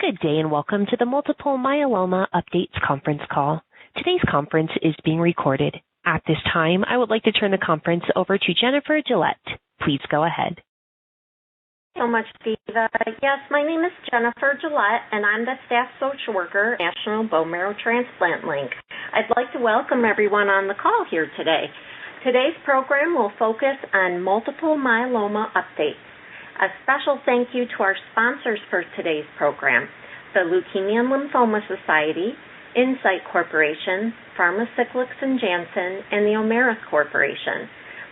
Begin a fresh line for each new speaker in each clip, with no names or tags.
Good day and welcome to the Multiple Myeloma Updates conference call. Today's conference is being recorded. At this time, I would like to turn the conference over to Jennifer Gillette. Please go ahead.
So much, Diva. Yes, my name is Jennifer Gillette, and I'm the staff social worker, National Bone Marrow Transplant Link. I'd like to welcome everyone on the call here today. Today's program will focus on multiple myeloma updates. A special thank you to our sponsors for today's program, the Leukemia and Lymphoma Society, Insight Corporation, Pharmacyclics and Janssen, and the Omeris Corporation.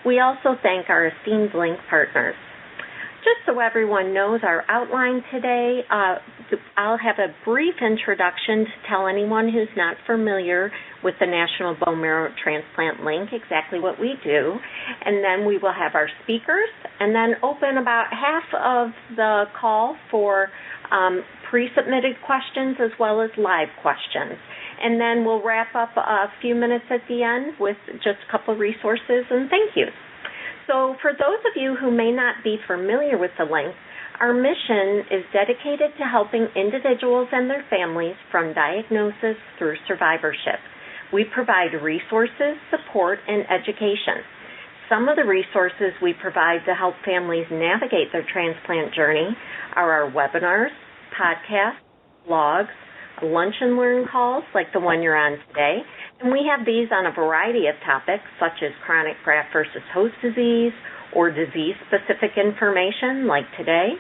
We also thank our esteemed link partners. Just so everyone knows our outline today, I'll have a brief introduction to tell anyone who's not familiar with the National Bone Marrow Transplant Link, exactly what we do, and then we will have our speakers, and then open about half of the call for pre-submitted questions as well as live questions. And then we'll wrap up a few minutes at the end with just a couple resources and thank yous. So for those of you who may not be familiar with the link, our mission is dedicated to helping individuals and their families from diagnosis through survivorship. We provide resources, support, and education. Some of the resources we provide to help families navigate their transplant journey are our webinars, podcasts, blogs, lunch and learn calls like the one you're on today, and we have these on a variety of topics such as chronic graft versus host disease or disease-specific information like today,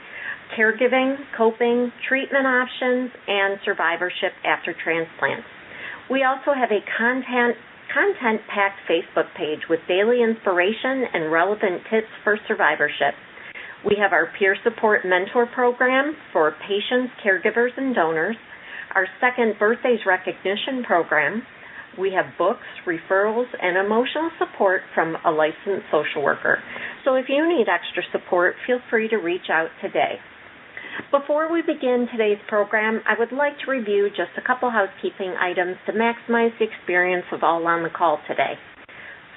caregiving, coping, treatment options, and survivorship after transplant. We also have a content-packed Facebook page with daily inspiration and relevant tips for survivorship. We have our peer support mentor program for patients, caregivers, and donors, our second birthdays recognition program. We have books, referrals, and emotional support from a licensed social worker. So if you need extra support, feel free to reach out today. Before we begin today's program, I would like to review just a couple housekeeping items to maximize the experience of all on the call today.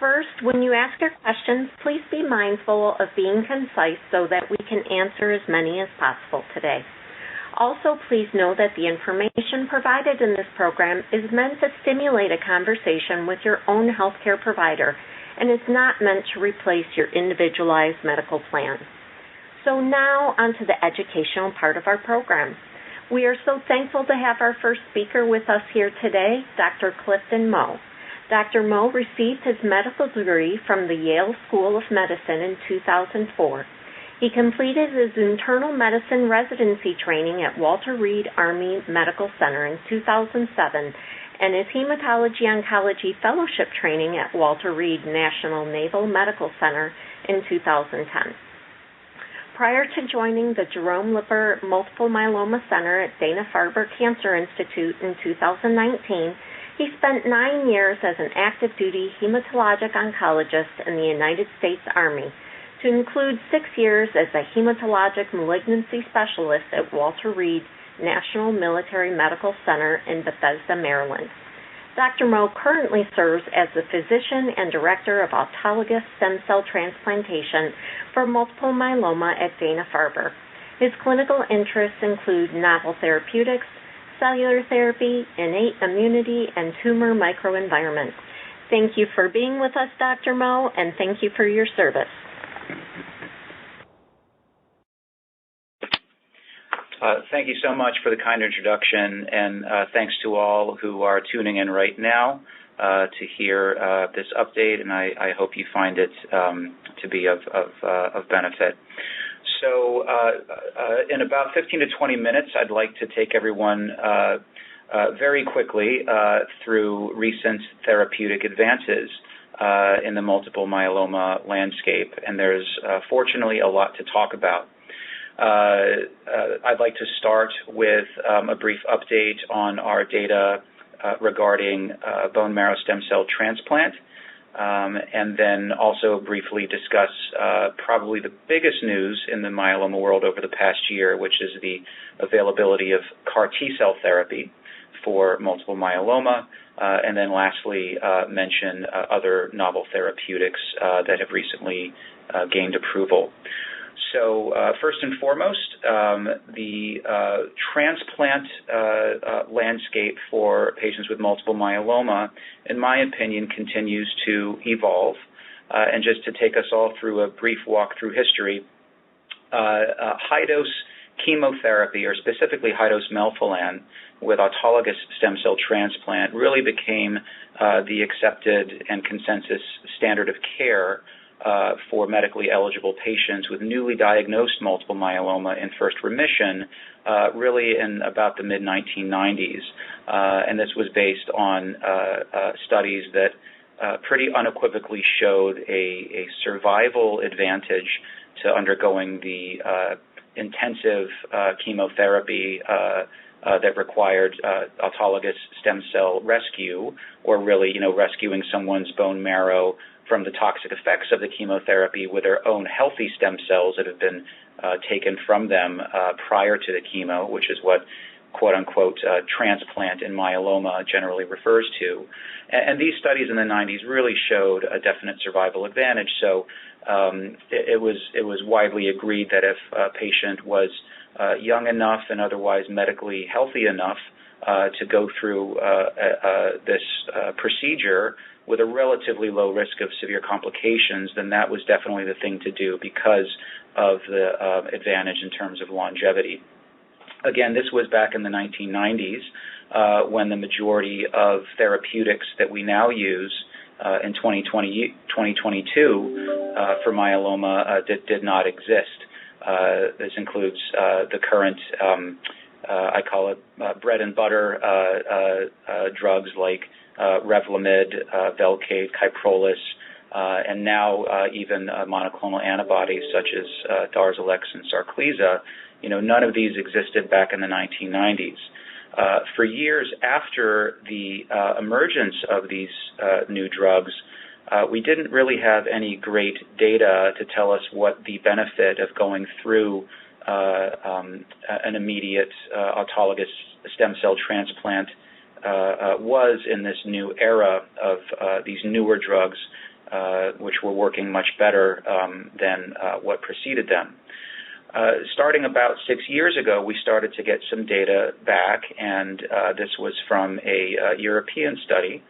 First, when you ask your questions, please be mindful of being concise so that we can answer as many as possible today. Also, please know that the information provided in this program is meant to stimulate a conversation with your own healthcare provider and is not meant to replace your individualized medical plan. So now onto the educational part of our program. We are so thankful to have our first speaker with us here today, Dr. Clifton Mo. Dr. Mo received his medical degree from the Yale School of Medicine in 2004. He completed his internal medicine residency training at Walter Reed Army Medical Center in 2007 and his hematology-oncology fellowship training at Walter Reed National Naval Medical Center in 2010. Prior to joining the Jerome Lipper Multiple Myeloma Center at Dana-Farber Cancer Institute in 2019, he spent 9 years as an active duty hematologic oncologist in the United States Army, to include 6 years as a hematologic malignancy specialist at Walter Reed National Military Medical Center in Bethesda, Maryland. Dr. Mo currently serves as the physician and director of autologous stem cell transplantation for multiple myeloma at Dana-Farber. His clinical interests include novel therapeutics, cellular therapy, innate immunity, and tumor microenvironment. Thank you for being with us, Dr. Mo, and thank you for your service.
Thank you so much for the kind introduction, and thanks to all who are tuning in right now to hear this update, and I hope you find it to be of benefit. So in about 15 to 20 minutes, I'd like to take everyone very quickly through recent therapeutic advances in the multiple myeloma landscape, and there's fortunately a lot to talk about. I'd like to start with a brief update on our data regarding bone marrow stem cell transplant, and then also briefly discuss probably the biggest news in the myeloma world over the past year, which is the availability of CAR T-cell therapy for multiple myeloma, and then lastly mention other novel therapeutics that have recently gained approval. So first and foremost, the transplant landscape for patients with multiple myeloma, in my opinion, continues to evolve. And just to take us all through a brief walk through history, high-dose chemotherapy, or specifically high-dose melphalan with autologous stem cell transplant, really became the accepted and consensus standard of care for medically eligible patients with newly diagnosed multiple myeloma in first remission, really in about the mid-1990s. And this was based on studies that pretty unequivocally showed a survival advantage to undergoing the intensive chemotherapy that required autologous stem cell rescue, or really, rescuing someone's bone marrow from the toxic effects of the chemotherapy with their own healthy stem cells that have been taken from them prior to the chemo, which is what quote-unquote transplant in myeloma generally refers to. And these studies in the 90s really showed a definite survival advantage. So it was widely agreed that if a patient was young enough and otherwise medically healthy enough to go through this procedure with a relatively low risk of severe complications, then that was definitely the thing to do because of the advantage in terms of longevity. Again, this was back in the 1990s when the majority of therapeutics that we now use in 2022 for myeloma did not exist. This includes the current, I call it bread and butter drugs like Revlimid, Velcade, Kyprolis, and now even monoclonal antibodies such as Darzalex and Sarclisa. None of these existed back in the 1990s. For years after the emergence of these new drugs, we didn't really have any great data to tell us what the benefit of going through an immediate autologous stem cell transplant was in this new era of these newer drugs, which were working much better than what preceded them. Starting about 6 years ago, we started to get some data back, and this was from a European study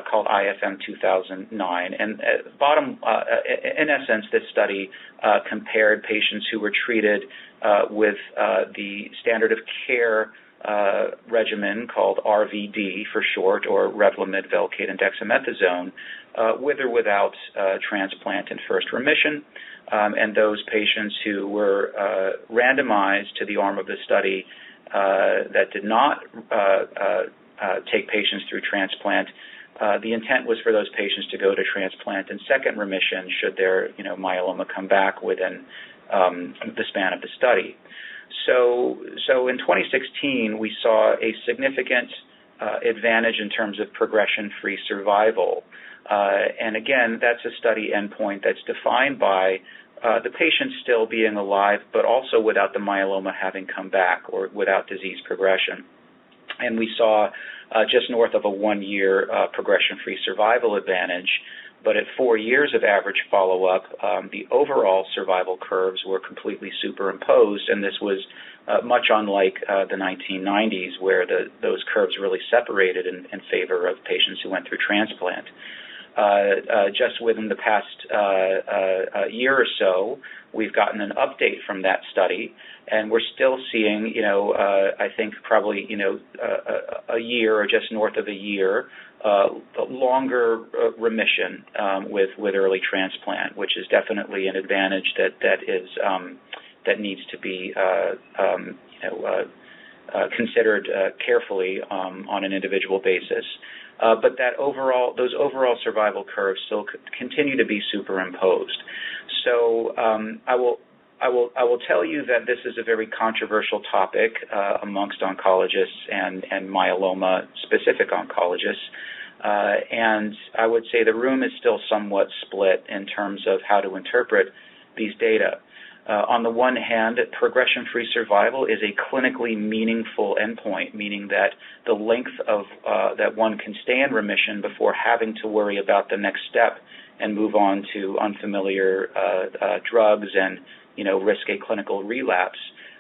called IFM 2009. And in essence, this study compared patients who were treated with the standard of care regimen called RVD for short, or Revlimid, Velcade, and dexamethasone, with or without transplant in first remission, and those patients who were randomized to the arm of the study that did not take patients through transplant. The intent was for those patients to go to transplant in second remission should their myeloma come back within the span of the study. So in 2016, we saw a significant advantage in terms of progression-free survival. And again, that's a study endpoint that's defined by the patient still being alive, but also without the myeloma having come back or without disease progression. And we saw just north of a 1-year progression-free survival advantage. But at 4 years of average follow-up, the overall survival curves were completely superimposed, and this was much unlike the 1990s, where those curves really separated in favor of patients who went through transplant. Just within the past year or so, we've gotten an update from that study, and we're still seeing, I think probably, a year or just north of a year, longer remission with early transplant, which is definitely an advantage that needs to be considered carefully on an individual basis. But those overall survival curves still continue to be superimposed. So I will tell you that this is a very controversial topic amongst oncologists and myeloma-specific oncologists. And I would say the room is still somewhat split in terms of how to interpret these data. On the one hand, progression-free survival is a clinically meaningful endpoint, meaning that the length of that one can stay in remission before having to worry about the next step and move on to unfamiliar drugs and risk a clinical relapse,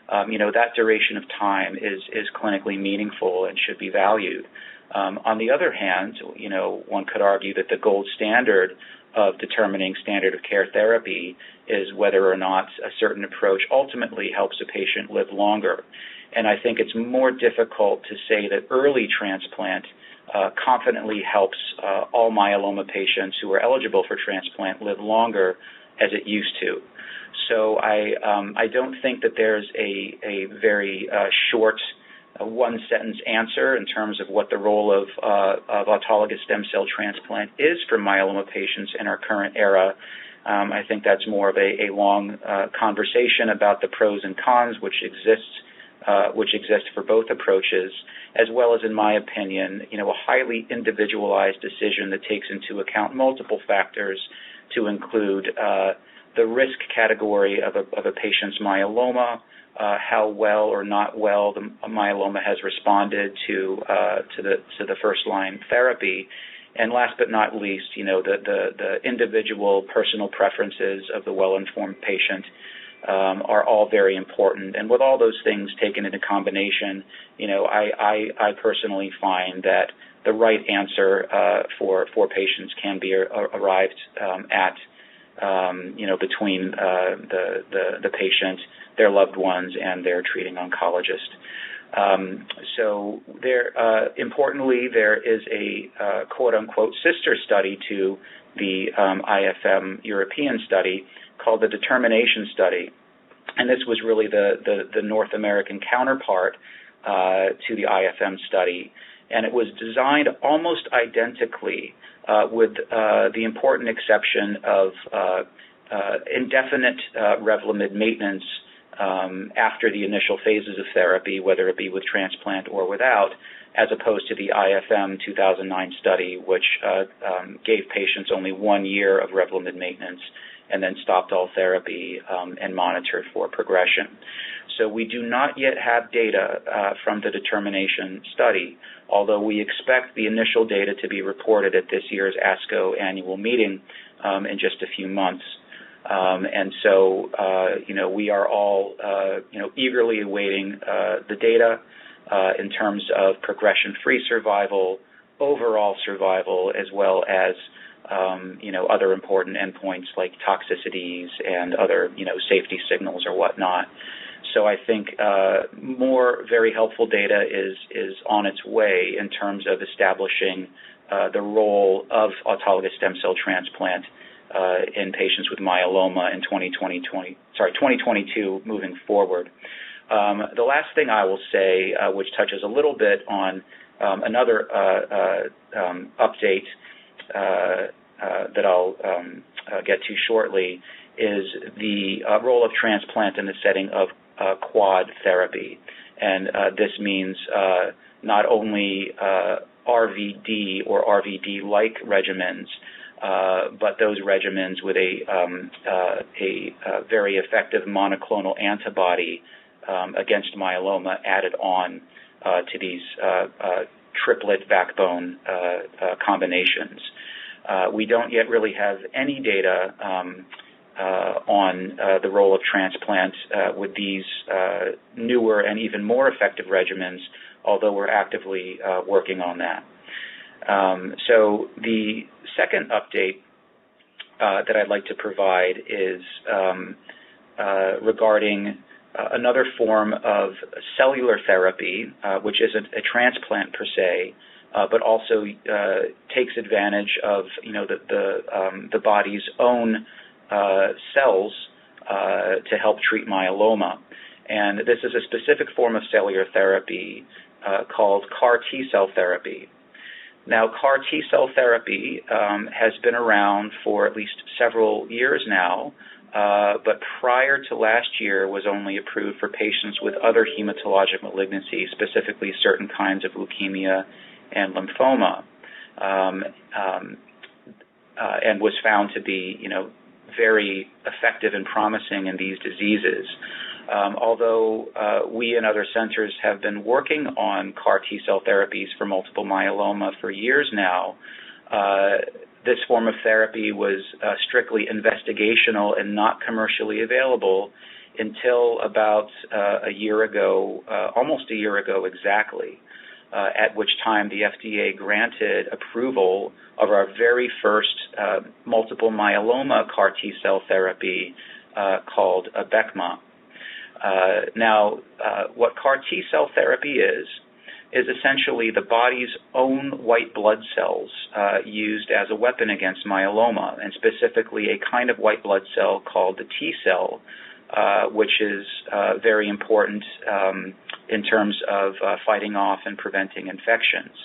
that duration of time is clinically meaningful and should be valued. On the other hand, one could argue that the gold standard of determining standard of care therapy is whether or not a certain approach ultimately helps a patient live longer. And I think it's more difficult to say that early transplant confidently helps all myeloma patients who are eligible for transplant live longer as it used to. So I don't think that there's a very short one-sentence answer in terms of what the role of autologous stem cell transplant is for myeloma patients in our current era. I think that's more of a long conversation about the pros and cons which exist for both approaches, as well as, in my opinion, a highly individualized decision that takes into account multiple factors to include the risk category of a patient's myeloma, how well or not well the myeloma has responded to the first-line therapy, and last but not least, the individual personal preferences of the well-informed patient are all very important. And with all those things taken into combination, I personally find that the right answer for patients can be arrived at between the patient, their loved ones, and their treating oncologist. So importantly, there is a quote-unquote sister study to the IFM European study called the Determination study. And this was really the North American counterpart to the IFM study. And it was designed almost identically with the important exception of indefinite Revlimid maintenance after the initial phases of therapy, whether it be with transplant or without, as opposed to the IFM 2009 study, which gave patients only 1 year of Revlimid maintenance and then stopped all therapy and monitored for progression. So we do not yet have data from the Determination study, although we expect the initial data to be reported at this year's ASCO annual meeting in just a few months. And so, we are all, eagerly awaiting the data in terms of progression-free survival, overall survival, as well as, other important endpoints like toxicities and other, safety signals or whatnot. So I think more very helpful data is on its way in terms of establishing the role of autologous stem cell transplant in patients with myeloma in 2022 moving forward. The last thing I will say, which touches a little bit on another update that I'll get to shortly, is the role of transplant in the setting of quad therapy. And this means not only RVD or RVD-like regimens, but those regimens with a very effective monoclonal antibody against myeloma added on to these triplet backbone combinations. We don't yet really have any data on the role of transplant with these newer and even more effective regimens, although we're actively working on that. So the second update that I'd like to provide is regarding another form of cellular therapy, which isn't a transplant per se, but also takes advantage of the body's own cells to help treat myeloma. And this is a specific form of cellular therapy called CAR T-cell therapy. Now, CAR T-cell therapy has been around for at least several years now, but prior to last year was only approved for patients with other hematologic malignancies, specifically certain kinds of leukemia and lymphoma, and was found to be, very effective and promising in these diseases. Although we and other centers have been working on CAR T-cell therapies for multiple myeloma for years now, this form of therapy was strictly investigational and not commercially available until about a year ago, almost a year ago exactly, at which time the FDA granted approval of our very first multiple myeloma CAR T-cell therapy called Abecma. Now, what CAR T-cell therapy is essentially the body's own white blood cells used as a weapon against myeloma, and specifically a kind of white blood cell called the T-cell, which is very important in terms of fighting off and preventing infections.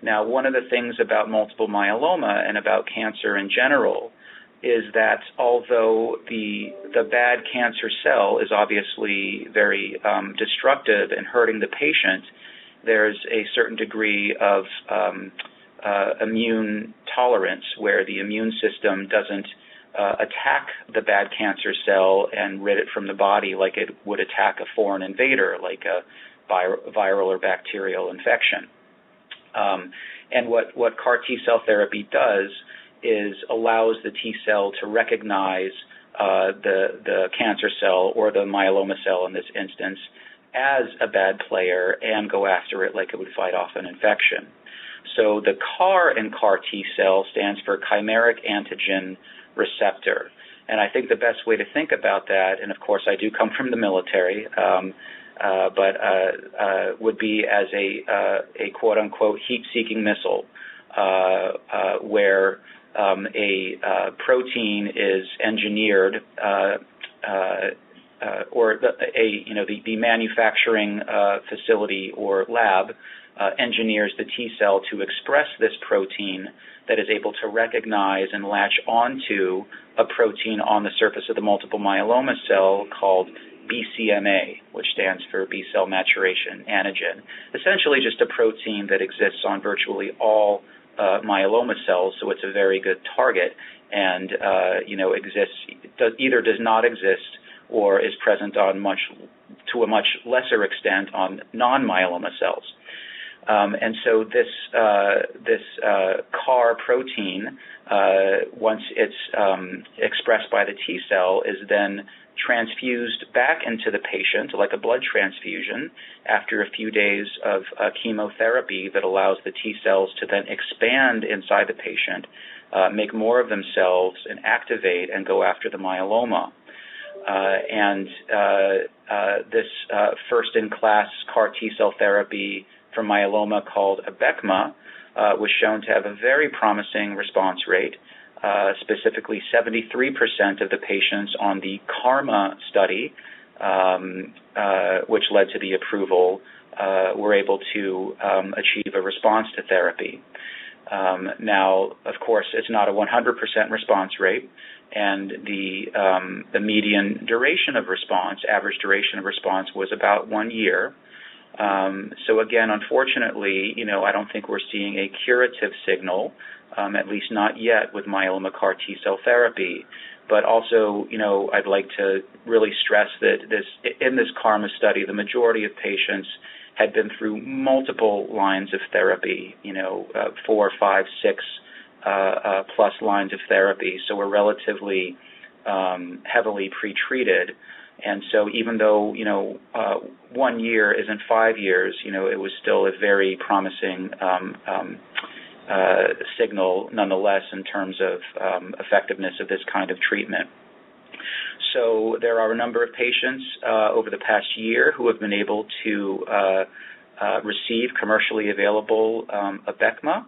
Now, one of the things about multiple myeloma and about cancer in general is that although the bad cancer cell is obviously very destructive and hurting the patient, there's a certain degree of immune tolerance where the immune system doesn't attack the bad cancer cell and rid it from the body like it would attack a foreign invader, like a viral or bacterial infection. And what CAR T-cell therapy does is allows the T-cell to recognize the cancer cell or the myeloma cell in this instance as a bad player and go after it like it would fight off an infection. So the CAR in CAR T-cell stands for chimeric antigen receptor. And I think the best way to think about that, and of course I do come from the military, but would be as a quote-unquote heat-seeking missile, where a protein is engineered, or the manufacturing facility or lab engineers the T cell to express this protein that is able to recognize and latch onto a protein on the surface of the multiple myeloma cell called BCMA, which stands for B-cell maturation antigen. Essentially just a protein that exists on virtually all myeloma cells, so it's a very good target and either does not exist or is present to a much lesser extent on non-myeloma cells. And so this CAR protein, once it's expressed by the T cell, is then transfused back into the patient like a blood transfusion after a few days of chemotherapy that allows the T cells to then expand inside the patient, make more of themselves, and activate and go after the myeloma. This first-in-class CAR T-cell therapy for myeloma called Abecma was shown to have a very promising response rate. Specifically, 73% of the patients on the KARMA study, which led to the approval, were able to achieve a response to therapy. Now, of course, it's not a 100% response rate, and the median duration of response, average duration of response, was about 1 year. So again, unfortunately, I don't think we're seeing a curative signal, at least not yet with myeloma CAR T-cell therapy. But also, I'd like to really stress that in this KARMA study, the majority of patients had been through multiple lines of therapy, 4, 5, 6 plus lines of therapy. So we're relatively heavily pretreated. And so even though, 1 year isn't 5 years, it was still a very promising signal nonetheless in terms of effectiveness of this kind of treatment. So there are a number of patients over the past year who have been able to receive commercially available Abecma.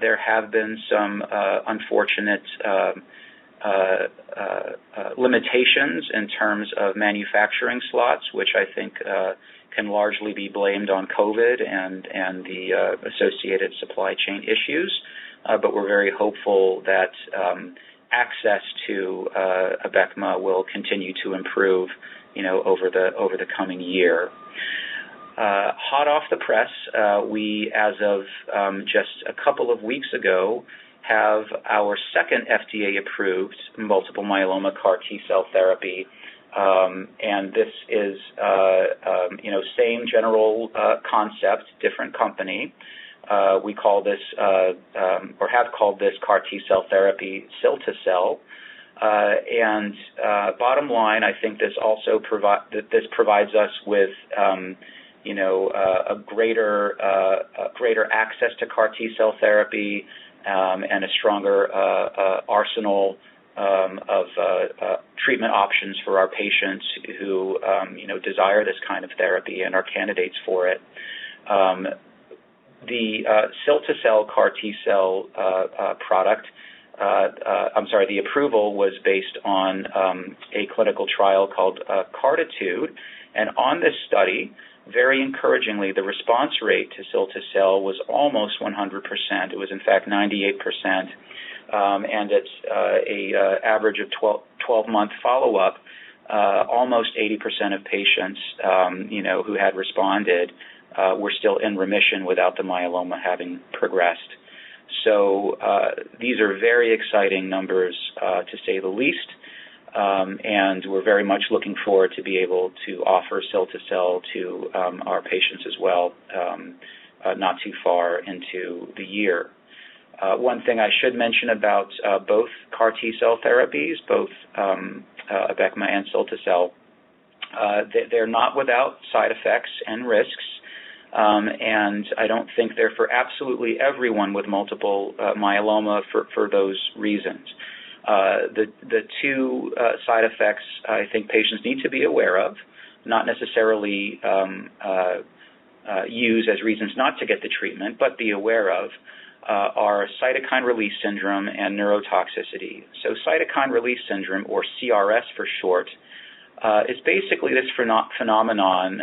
There have been some unfortunate limitations in terms of manufacturing slots, which I think can largely be blamed on COVID and the associated supply chain issues. But we're very hopeful that access to Abecma will continue to improve, over the coming year. Hot off the press, we, as of just a couple of weeks ago, have our second FDA-approved multiple myeloma CAR T-cell therapy, and this is, same general concept, different company. we call this, or have called this CAR T-cell therapy, cilta-cel. And bottom line, I think this also provides us with, a greater access to CAR T-cell therapy and a stronger arsenal of treatment options for our patients who, desire this kind of therapy and are candidates for it. The cilta-cel CAR T-cell product, the approval was based on a clinical trial called CARTITUDE, and on this study, very encouragingly, the response rate to cilta-cel was almost 100%. It was, in fact, 98%, and it's a average of 12-month follow-up. Almost 80% of patients, who had responded were still in remission without the myeloma having progressed. So these are very exciting numbers, to say the least, and we're very much looking forward to be able to offer cilta-cel to our patients as well, not too far into the year. One thing I should mention about both CAR T-cell therapies, both Abecma and cilta-cel, they're not without side effects and risks, and I don't think they're for absolutely everyone with multiple myeloma for those reasons. The two side effects I think patients need to be aware of, not necessarily use as reasons not to get the treatment, but be aware of, are cytokine release syndrome and neurotoxicity. So cytokine release syndrome, or CRS for short, is basically this phenomenon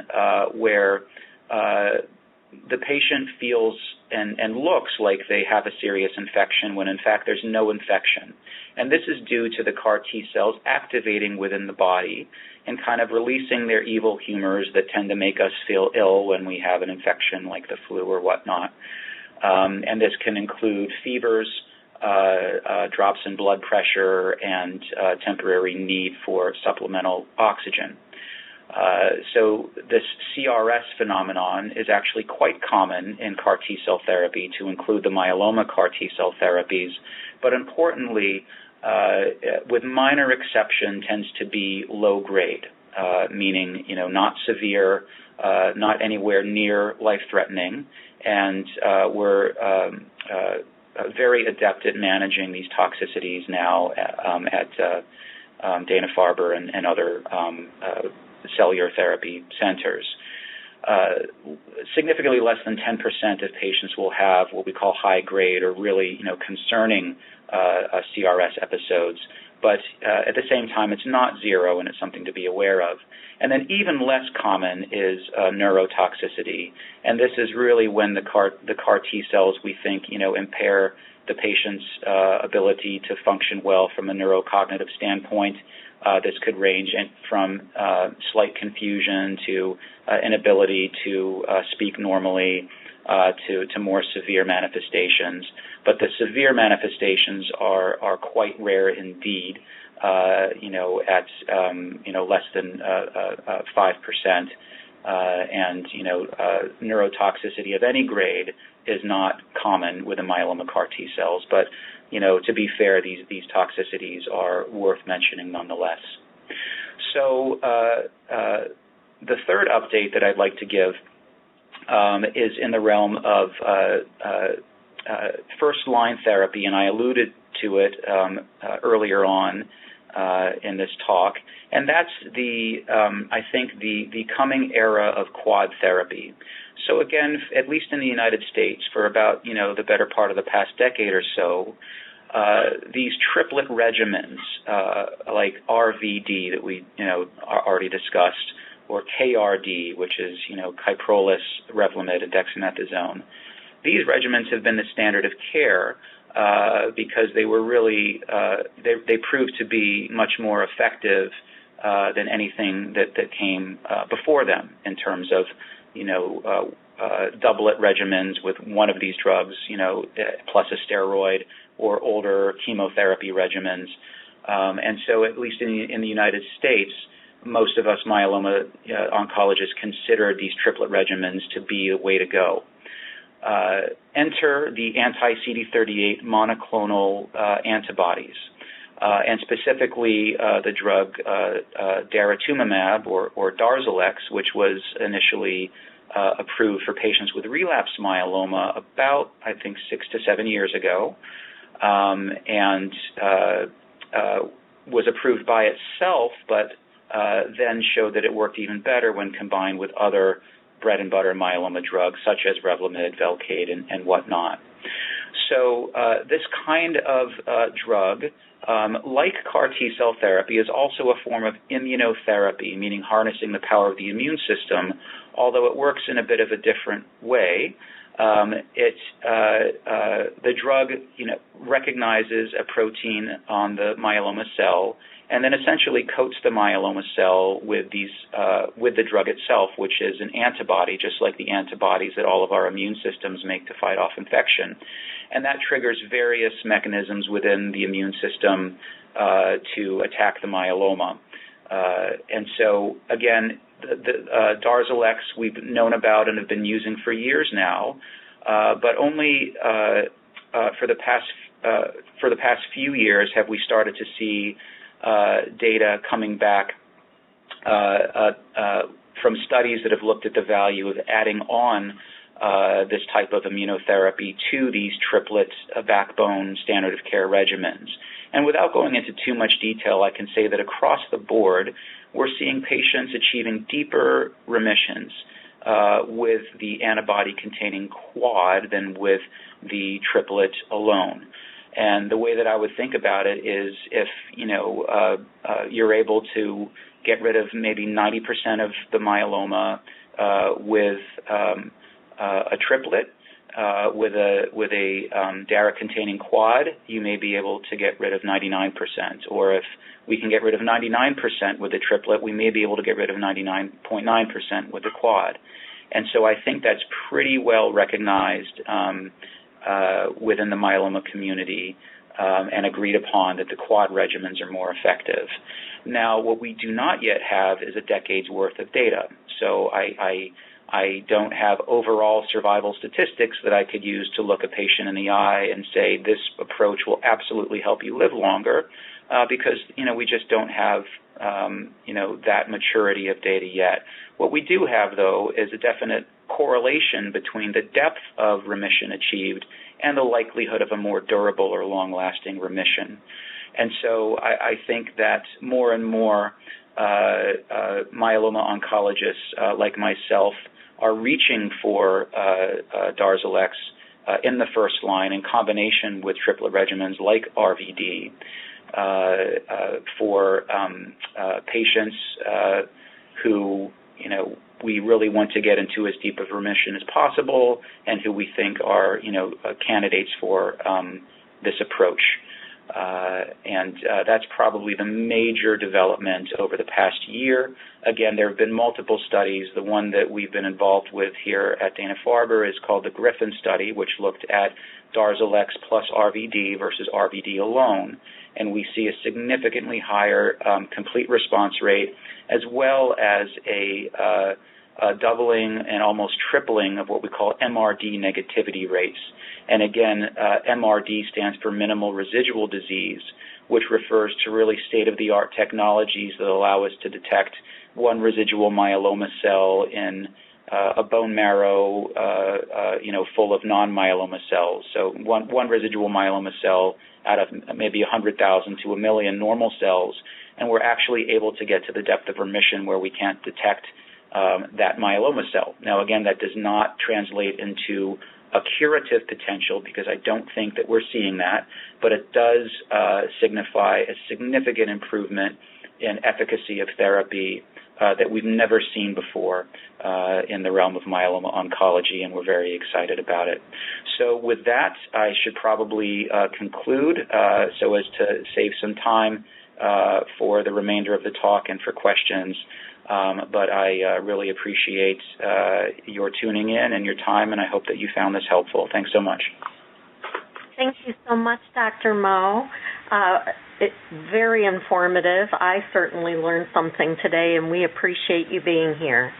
where the patient feels and looks like they have a serious infection when in fact there's no infection. And this is due to the CAR T cells activating within the body and kind of releasing their evil humors that tend to make us feel ill when we have an infection like the flu or whatnot. And this can include fevers, drops in blood pressure, and temporary need for supplemental oxygen. So this CRS phenomenon is actually quite common in CAR T-cell therapy, to include the myeloma CAR T-cell therapies, but importantly, with minor exception, tends to be low grade, meaning not severe, not anywhere near life-threatening, and we're very adept at managing these toxicities now at Dana-Farber and other cellular therapy centers. Significantly less than 10% of patients will have what we call high grade or really concerning CRS episodes, but at the same time it's not zero, and it's something to be aware of. And then even less common is neurotoxicity, and this is really when the CAR T cells, we think, impair the patient's ability to function well from a neurocognitive standpoint. This could range from slight confusion to inability to speak normally to more severe manifestations. But the severe manifestations are quite rare indeed, at less than 5%, and neurotoxicity of any grade is not common with the myeloma CAR T cells. But to be fair, these toxicities are worth mentioning nonetheless. So the third update that I'd like to give is in the realm of first-line therapy, and I alluded to it earlier on in this talk, and that's I think the coming era of quad therapy. So again, at least in the United States, for about the better part of the past decade or so, these triplet regimens like RVD that we already discussed, or KRD, which is Kyprolis, Revlimid, and dexamethasone. These regimens have been the standard of care because they were really they proved to be much more effective than anything that came before them in terms of doublet regimens with one of these drugs, plus a steroid, or older chemotherapy regimens. And so at least in the United States, most of us myeloma oncologists consider these triplet regimens to be the way to go. enter the anti-CD38 monoclonal antibodies, and specifically the drug daratumumab or Darzalex, which was initially approved for patients with relapsed myeloma about, I think, 6 to 7 years ago, and was approved by itself, but then showed that it worked even better when combined with other bread-and-butter myeloma drugs such as Revlimid, Velcade, and whatnot. So this kind of drug, like CAR T-cell therapy, is also a form of immunotherapy, meaning harnessing the power of the immune system, although it works in a bit of a different way. The drug, recognizes a protein on the myeloma cell and then essentially coats the myeloma cell with the drug itself, which is an antibody, just like the antibodies that all of our immune systems make to fight off infection. And that triggers various mechanisms within the immune system to attack the myeloma. And so, again, the Darzalex we've known about and have been using for years now, but only for the past few years have we started to see data coming back from studies that have looked at the value of adding on this type of immunotherapy to these triplet backbone standard of care regimens. And without going into too much detail, I can say that across the board, we're seeing patients achieving deeper remissions with the antibody-containing quad than with the triplet alone. And the way that I would think about it is if, you're able to get rid of maybe 90% of the myeloma with a triplet, with a DARA-containing quad, you may be able to get rid of 99%. Or if we can get rid of 99% with a triplet, we may be able to get rid of 99.9% with the quad. And so I think that's pretty well recognized within the myeloma community and agreed upon that the quad regimens are more effective. Now, what we do not yet have is a decade's worth of data. So I don't have overall survival statistics that I could use to look a patient in the eye and say this approach will absolutely help you live longer because, we just don't have, that maturity of data yet. What we do have, though, is a definite correlation between the depth of remission achieved and the likelihood of a more durable or long-lasting remission. And so I think that more and more myeloma oncologists like myself are reaching for Darzalex in the first line in combination with triplet regimens like RVD for patients who, we really want to get into as deep of remission as possible and who we think are, candidates for this approach. And that's probably the major development over the past year. Again, there have been multiple studies. The one that we've been involved with here at Dana-Farber is called the Griffin study, which looked at Darzalex plus RVD versus RVD alone. And we see a significantly higher complete response rate, as well as a doubling and almost tripling of what we call MRD negativity rates. And again, MRD stands for minimal residual disease, which refers to really state-of-the-art technologies that allow us to detect one residual myeloma cell in a bone marrow, full of non-myeloma cells. So one residual myeloma cell out of maybe 100,000 to 1 million normal cells, and we're actually able to get to the depth of remission where we can't detect that myeloma cell. Now, again, that does not translate into a curative potential because I don't think that we're seeing that, but it does signify a significant improvement in efficacy of therapy that we've never seen before in the realm of myeloma oncology, and we're very excited about it. So with that, I should probably conclude so as to save some time for the remainder of the talk and for questions. But I really appreciate your tuning in and your time, and I hope that you found this helpful. Thanks so much.
Thank you so much, Dr. Mo. It's very informative. I certainly learned something today, and we appreciate you being here.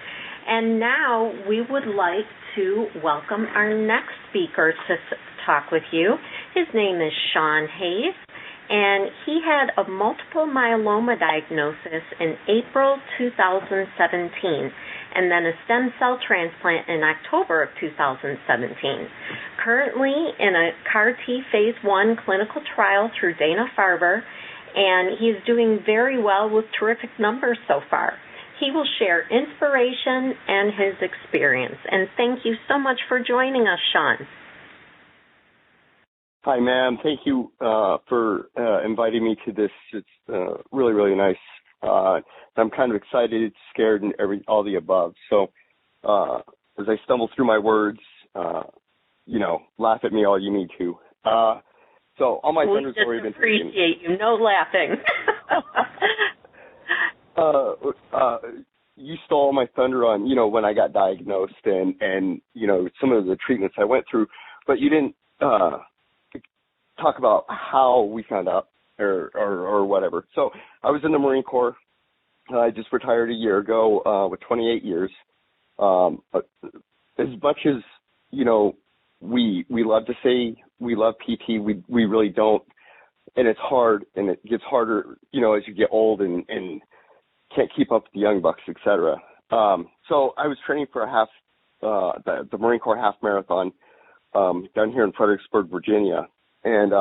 And now we would like to welcome our next speaker to talk with you. His name is Sean Hayes, and he had a multiple myeloma diagnosis in April 2017, and then a stem cell transplant in October of 2017. Currently in a CAR-T phase 1 clinical trial through Dana-Farber, and he's doing very well with terrific numbers so far. He will share inspiration and his experience. And thank you so much for joining us, Sean.
Hi, ma'am. Thank you for inviting me to this. It's really, really nice. I'm kind of excited, scared, and all the above. So as I stumble through my words, laugh at me all you need to. So all my thunder's already been taken.
We just appreciate you. No laughing.
You stole my thunder on, when I got diagnosed and some of the treatments I went through, but you didn't talk about how we found out or whatever. So I was in the Marine Corps. I just retired a year ago with 28 years. As much as, we love to say we love PT, we really don't. And it's hard, and it gets harder, as you get old and can't keep up with the young bucks, et cetera. So I was training for the Marine Corps half marathon down here in Fredericksburg, Virginia, and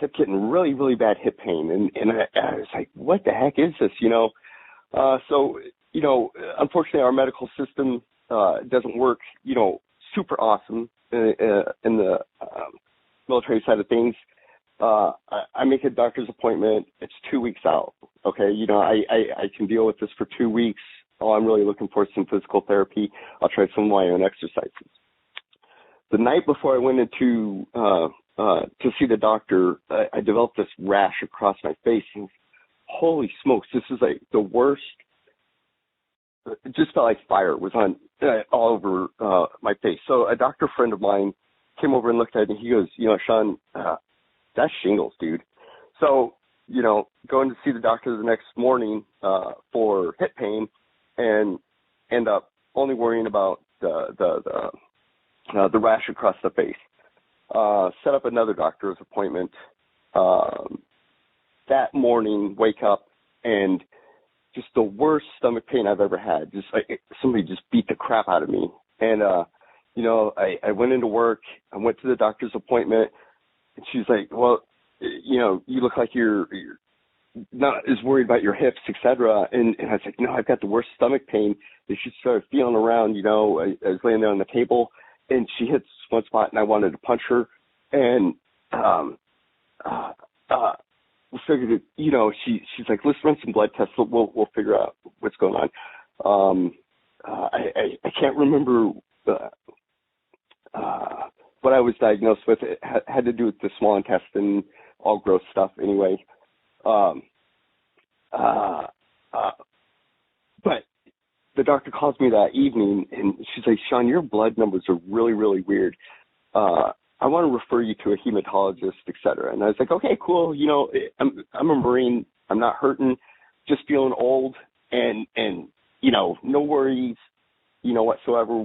kept getting really, really bad hip pain. And I was like, what the heck is this, So, unfortunately, our medical system doesn't work, super awesome in the military side of things. I make a doctor's appointment. It's 2 weeks out. Okay. I can deal with this for 2 weeks. Oh, I'm really looking for some physical therapy. I'll try some of my own exercises. The night before I went into, to see the doctor, I developed this rash across my face. And holy smokes, this is like the worst. It just felt like fire was on all over my face. So a doctor friend of mine came over and looked at it, and he goes, Sean, that's shingles, dude. So, going to see the doctor the next morning for hip pain and end up only worrying about the rash across the face. Set up another doctor's appointment. That morning, wake up, and just the worst stomach pain I've ever had. Just like somebody just beat the crap out of me. And, I went into work. I went to the doctor's appointment. And she's like, well, you look like you're not as worried about your hips, et cetera. And I was like, no, I've got the worst stomach pain. And she started feeling around, I was laying there on the table, and she hits one spot, and I wanted to punch her. And we figured, she's like, let's run some blood tests. We'll figure out what's going on. I can't remember what I was diagnosed with. It had to do with the small intestine, all gross stuff anyway. But the doctor calls me that evening, and she's like, Sean, your blood numbers are really, really weird. I want to refer you to a hematologist, et cetera. And I was like, okay, cool. I'm a Marine. I'm not hurting, just feeling old and no worries, whatsoever.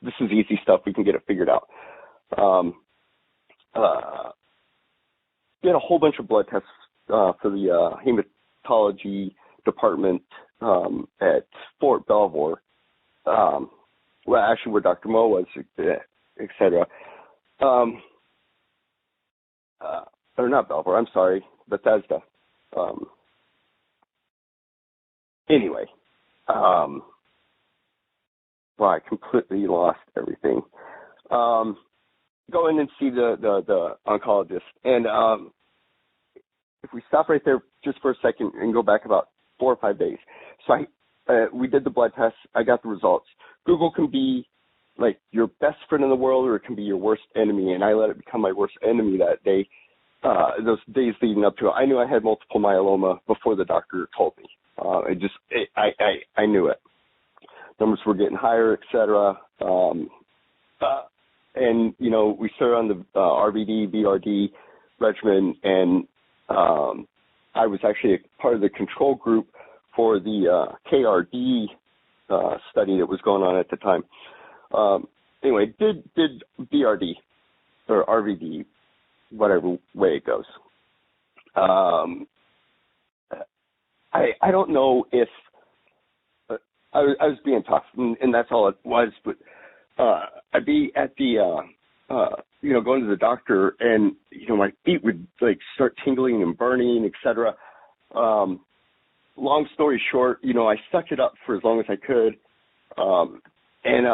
This is easy stuff. We can get it figured out. Did a whole bunch of blood tests for the hematology department at Fort Belvoir, actually where Dr. Mo was, et cetera. Or not Belvoir, I'm sorry, Bethesda. Anyway, I completely lost everything. Go in and see the oncologist. And if we stop right there just for a second and go back about 4 or 5 days. So we did the blood tests. I got the results. Google can be like your best friend in the world, or it can be your worst enemy. And I let it become my worst enemy that day. Those days leading up to it, I knew I had multiple myeloma before the doctor told me. I knew it. Numbers were getting higher, et cetera. And, we started on the RVD, BRD regimen, and I was actually a part of the control group for the KRD study that was going on at the time. Anyway, did BRD or RVD, whatever way it goes. I don't know if I was being tough, and that's all it was. But I'd be at the going to the doctor, and my feet would like start tingling and burning, etc. Long story short, I stuck it up for as long as I could, and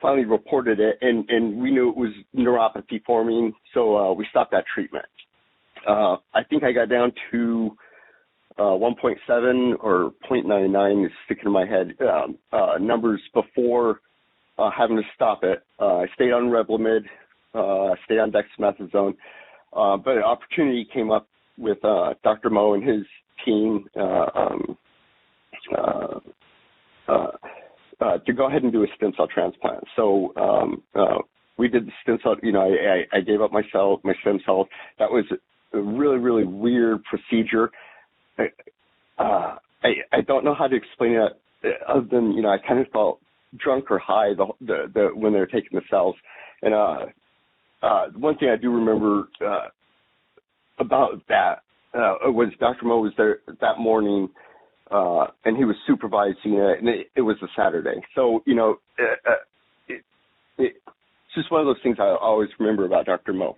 finally reported it, and we knew it was neuropathy forming, so we stopped that treatment. I think I got down to 1.7 or 0.99 is sticking in my head, numbers before having to stop it. I stayed on Revlimid, stayed on dexamethasone, but an opportunity came up with Dr. Mo and his team to go ahead and do a stem cell transplant. So we did the stem cell. I gave up my stem cells. That was a really, really weird procedure. I don't know how to explain it other than I kind of felt drunk or high the when they were taking the cells. And one thing I do remember about that was Dr. Mo was there that morning, and he was supervising it, and it was a Saturday. So it's just one of those things I always remember about Dr. Mo.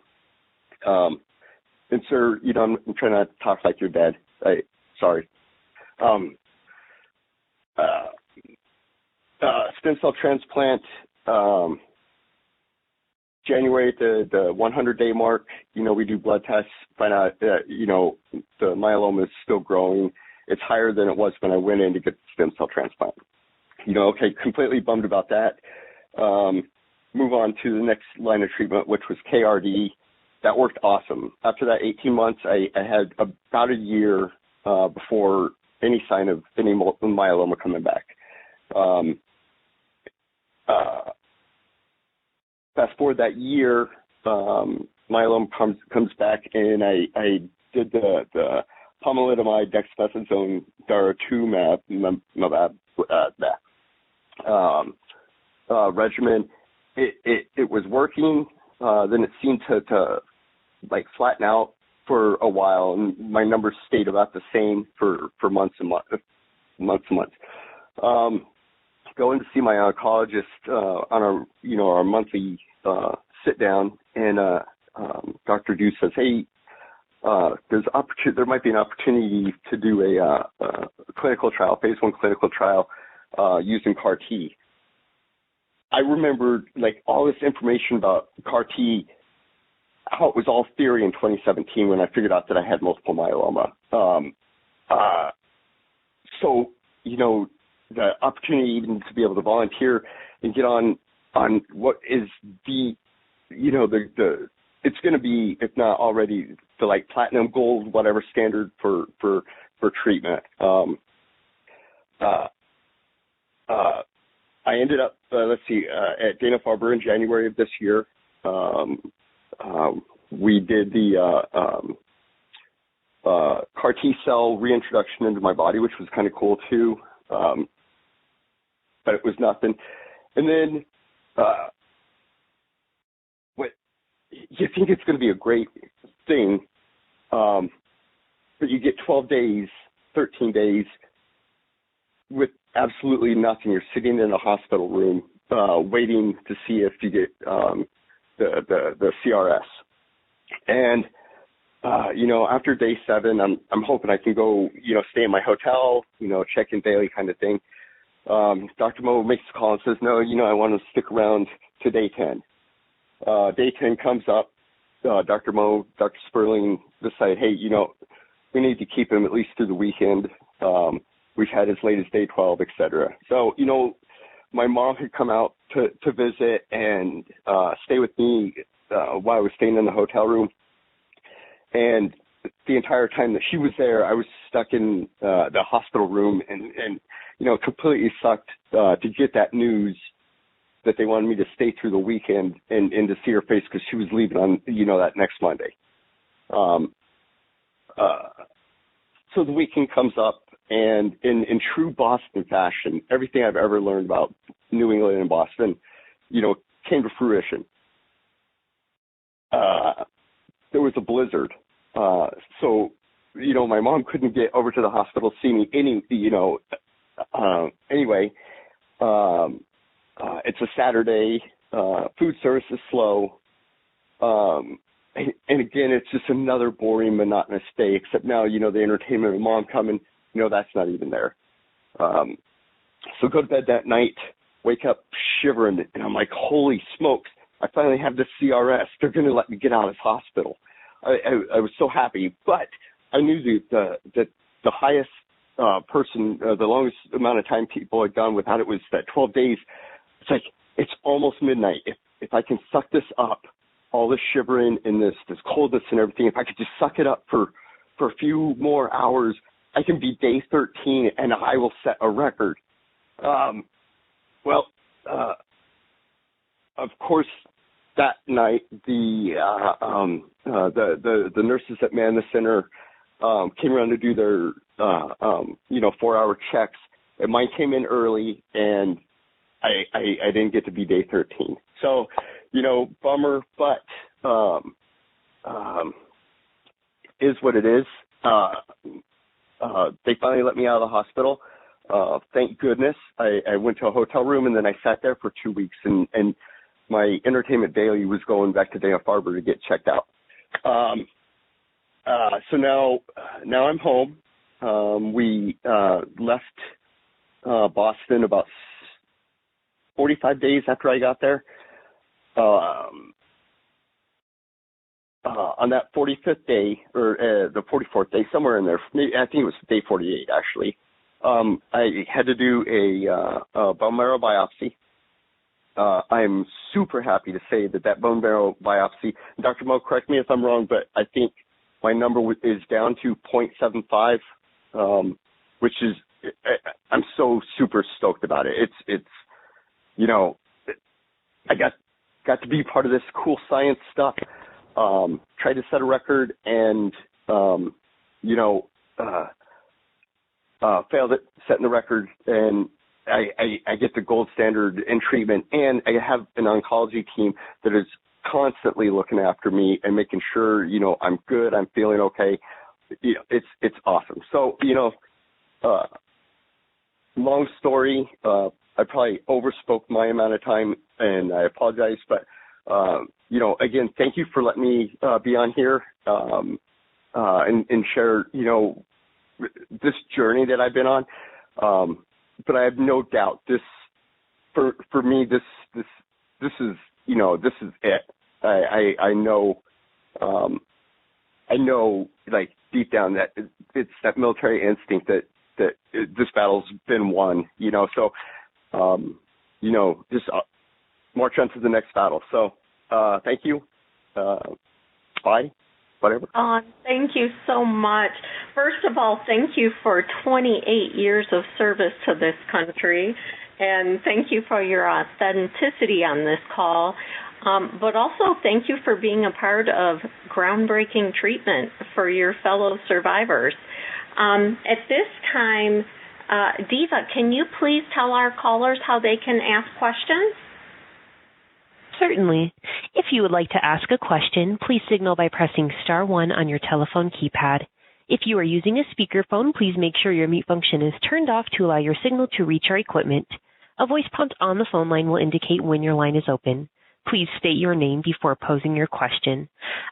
And sir, I'm trying not to talk like you're dead. Sorry. Stem cell transplant, January, the 100-day mark, we do blood tests, find out that, the myeloma is still growing. It's higher than it was when I went in to get the stem cell transplant. Okay, completely bummed about that. Move on to the next line of treatment, which was KRD. That worked awesome. After that 18 months, I had about a year before any sign of any myeloma coming back. Fast forward that year, myeloma comes back, and I did the pomalidomide, dexamethasone, daratumumab regimen. It was working. Then it seemed to like flatten out for a while, and my numbers stayed about the same for months and months. Going to see my oncologist on our monthly sit down, and Dr. Dew says, "Hey, there might be an opportunity to do a clinical trial, phase 1 clinical trial using CAR T." I remember like all this information about CAR T, how it was all theory in 2017 when I figured out that I had multiple myeloma. So the opportunity even to be able to volunteer and get on what is the it's going to be, if not already, the like platinum, gold, whatever standard for treatment. I ended up, at Dana-Farber in January of this year. We did the CAR T cell reintroduction into my body, which was kind of cool too. But it was nothing. And then what you think it's going to be a great thing, but you get 12 days, 13 days with absolutely nothing. You're sitting in a hospital room waiting to see if you get the CRS. And after day 7, I'm hoping I can go, stay in my hotel, check in daily kind of thing. Dr. Mo makes a call and says, "No, I want to stick around to day 10." Day 10 comes up. Dr. Mo, Dr. Sperling decide, "Hey, we need to keep him at least through the weekend. We've had as late as day 12, etc." So, my mom had come out to visit and stay with me while I was staying in the hotel room. And the entire time that she was there, I was stuck in the hospital room and completely sucked to get that news that they wanted me to stay through the weekend and to see her face because she was leaving on, that next Monday. So the weekend comes up, And in true Boston fashion, everything I've ever learned about New England and Boston, came to fruition. There was a blizzard. So, my mom couldn't get over to the hospital, see me anyway, it's a Saturday, food service is slow. And again, it's just another boring, monotonous day, except now, the entertainment of mom coming, that's not even there. So go to bed that night, wake up shivering, and I'm like, holy smokes, I finally have the CRS. They're going to let me get out of this hospital. I was so happy, but I knew the highest person, the longest amount of time people had gone without it was that 12 days. It's like, it's almost midnight. If I can suck this up, all this shivering and this coldness and everything, if I could just suck it up for a few more hours, I can be day 13 and I will set a record. Of course, that night the nurses that man the center came around to do their 4-hour checks, and mine came in early, and I didn't get to be day 13. So, bummer, but is what it is. They finally let me out of the hospital. Thank goodness. I went to a hotel room, and then I sat there for 2 weeks, and my entertainment daily was going back to Dana-Farber to get checked out. So now I'm home. We left Boston about 45 days after I got there. On that 45th day, or the 44th day, somewhere in there, maybe, I think it was day 48 actually, I had to do a bone marrow biopsy. I'm super happy to say that bone marrow biopsy, Dr. Mo, correct me if I'm wrong, but I think my number is down to 0.75, which is, I'm so super stoked about it. It's I got to be part of this cool science stuff. Tried to set a record and, failed at setting the record, and I get the gold standard in treatment, and I have an oncology team that is constantly looking after me and making sure, I'm good, I'm feeling okay. It's awesome. So, long story, I probably overspoke my amount of time, and I apologize, but, again, thank you for letting me be on here and share, this journey that I've been on. But I have no doubt this, for me, this is, this is it. I know, like, deep down that it's that military instinct that this battle's been won, so, just march on to the next battle. So, thank you. Bye. Whatever.
Thank you so much. First of all, thank you for 28 years of service to this country, and thank you for your authenticity on this call. But also thank you for being a part of groundbreaking treatment for your fellow survivors. At this time, Diva, can you please tell our callers how they can ask questions?
Certainly. If you would like to ask a question, please signal by pressing star 1 on your telephone keypad. If you are using a speakerphone, please make sure your mute function is turned off to allow your signal to reach our equipment. A voice prompt on the phone line will indicate when your line is open. Please state your name before posing your question.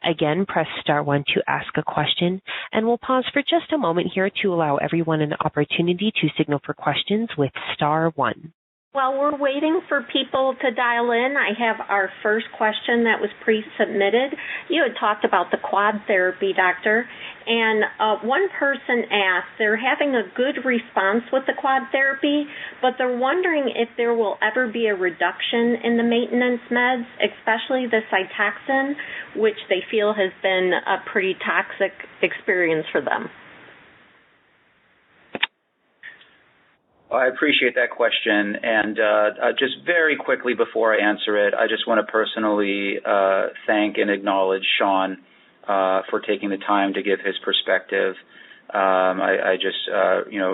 Again, press star 1 to ask a question, and we'll pause for just a moment here to allow everyone an opportunity to signal for questions with star 1.
While we're waiting for people to dial in, I have our first question that was pre-submitted. You had talked about the quad therapy, Doctor, and one person asked they're having a good response with the quad therapy, but they're wondering if there will ever be a reduction in the maintenance meds, especially the Cytoxan, which they feel has been a pretty toxic experience for them.
I appreciate that question, and just very quickly before I answer it, I just want to personally thank and acknowledge Sean for taking the time to give his perspective. I just,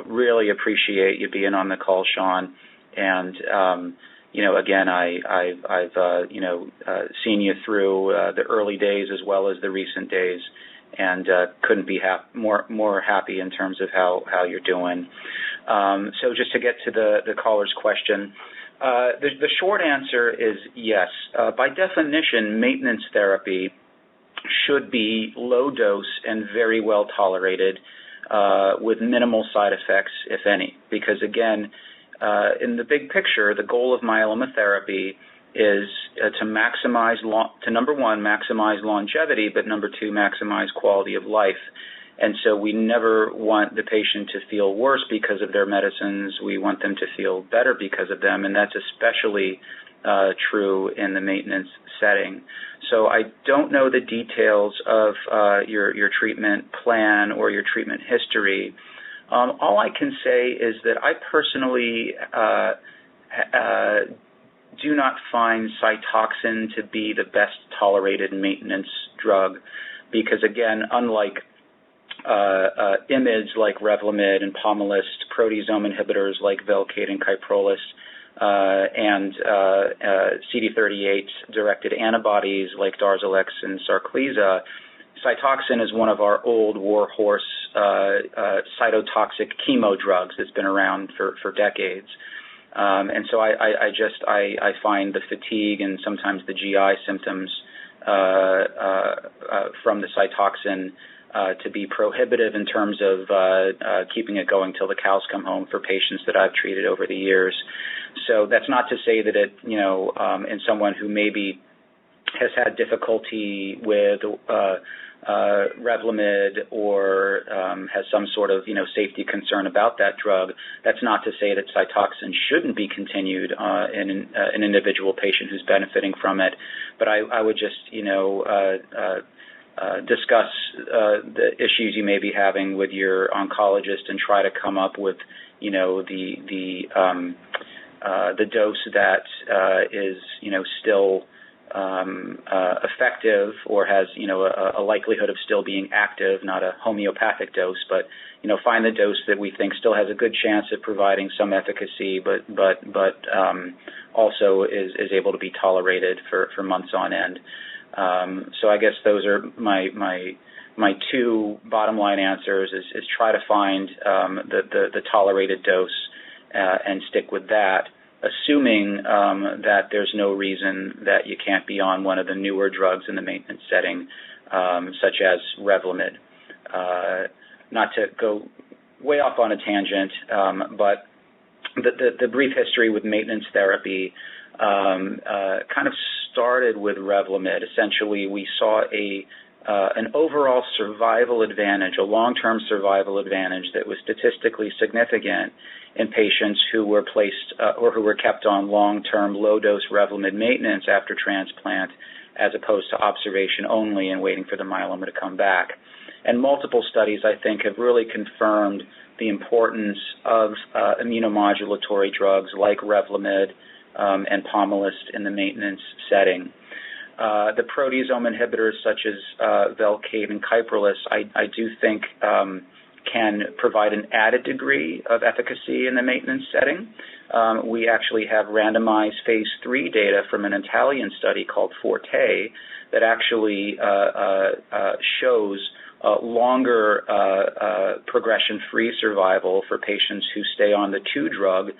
really appreciate you being on the call, Sean. And, again, I've seen you through the early days as well as the recent days, and couldn't be more happy in terms of how you're doing. So just to get to the caller's question, the short answer is yes. By definition, maintenance therapy should be low dose and very well tolerated with minimal side effects, if any, because again, in the big picture, the goal of myeloma therapy is to maximize, number one, maximize longevity, but number two, maximize quality of life. And so we never want the patient to feel worse because of their medicines. We want them to feel better because of them, and that's especially true in the maintenance setting. So I don't know the details of your treatment plan or your treatment history. All I can say is that I personally do not find Cytoxan to be the best tolerated maintenance drug because, again, unlike IMiDs like Revlimid and Pomalyst, proteasome inhibitors like Velcade and Kyprolis, and CD38-directed antibodies like Darzalex and Sarclisa, Cytoxan is one of our old warhorse cytotoxic chemo drugs that's been around for decades. And so I find the fatigue and sometimes the GI symptoms from the Cytoxan to be prohibitive in terms of keeping it going till the cows come home for patients that I've treated over the years. So that's not to say that it, in someone who maybe has had difficulty with Revlimid or has some sort of, safety concern about that drug, that's not to say that Cytoxan shouldn't be continued in an individual patient who's benefiting from it. But I would just, discuss the issues you may be having with your oncologist and try to come up with, the dose that is, still effective or has, a likelihood of still being active, not a homeopathic dose, but, find the dose that we think still has a good chance of providing some efficacy, but also is able to be tolerated for months on end. So I guess those are my two bottom line answers is try to find the tolerated dose and stick with that, assuming that there's no reason that you can't be on one of the newer drugs in the maintenance setting, such as Revlimid. Not to go way off on a tangent, but the brief history with maintenance therapy kind of started with Revlimid. Essentially, we saw an overall survival advantage, a long-term survival advantage that was statistically significant in patients who were placed or who were kept on long-term low-dose Revlimid maintenance after transplant, as opposed to observation only and waiting for the myeloma to come back. And multiple studies, I think, have really confirmed the importance of immunomodulatory drugs like Revlimid and Pomalyst in the maintenance setting. The proteasome inhibitors such as Velcade and Kyprolis, I do think can provide an added degree of efficacy in the maintenance setting. We actually have randomized phase 3 data from an Italian study called Forte that actually shows longer progression-free survival for patients who stay on the two-drug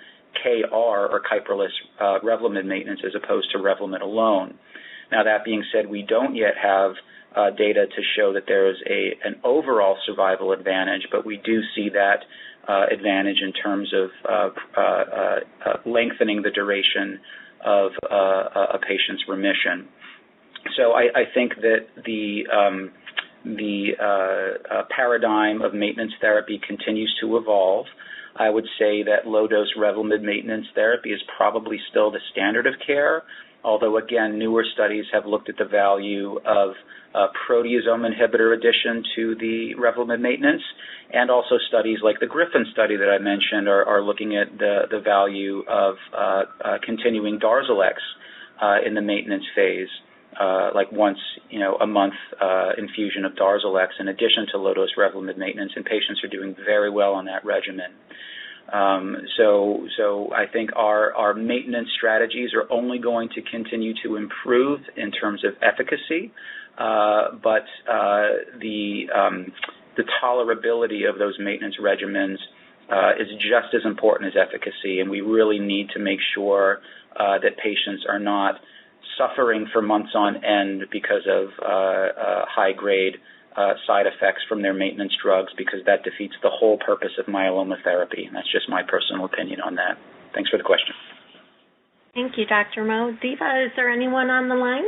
KR or Kyprolis Revlimid maintenance as opposed to Revlimid alone. Now, that being said, we don't yet have data to show that there is an overall survival advantage, but we do see that advantage in terms of lengthening the duration of a patient's remission. So I think that the paradigm of maintenance therapy continues to evolve. I would say that low-dose Revlimid maintenance therapy is probably still the standard of care, although, again, newer studies have looked at the value of proteasome inhibitor addition to the Revlimid maintenance, and also studies like the Griffin study that I mentioned are looking at the value of continuing Darzalex in the maintenance phase. like once, a month infusion of Darzalex in addition to low-dose Revlimid maintenance, and patients are doing very well on that regimen. So I think our maintenance strategies are only going to continue to improve in terms of efficacy, but the tolerability of those maintenance regimens is just as important as efficacy, and we really need to make sure that patients are not suffering for months on end because of high-grade side effects from their maintenance drugs, because that defeats the whole purpose of myeloma therapy. And that's just my personal opinion on that. Thanks for the question.
Thank you, Dr. Mo. Diva, is there anyone on the line?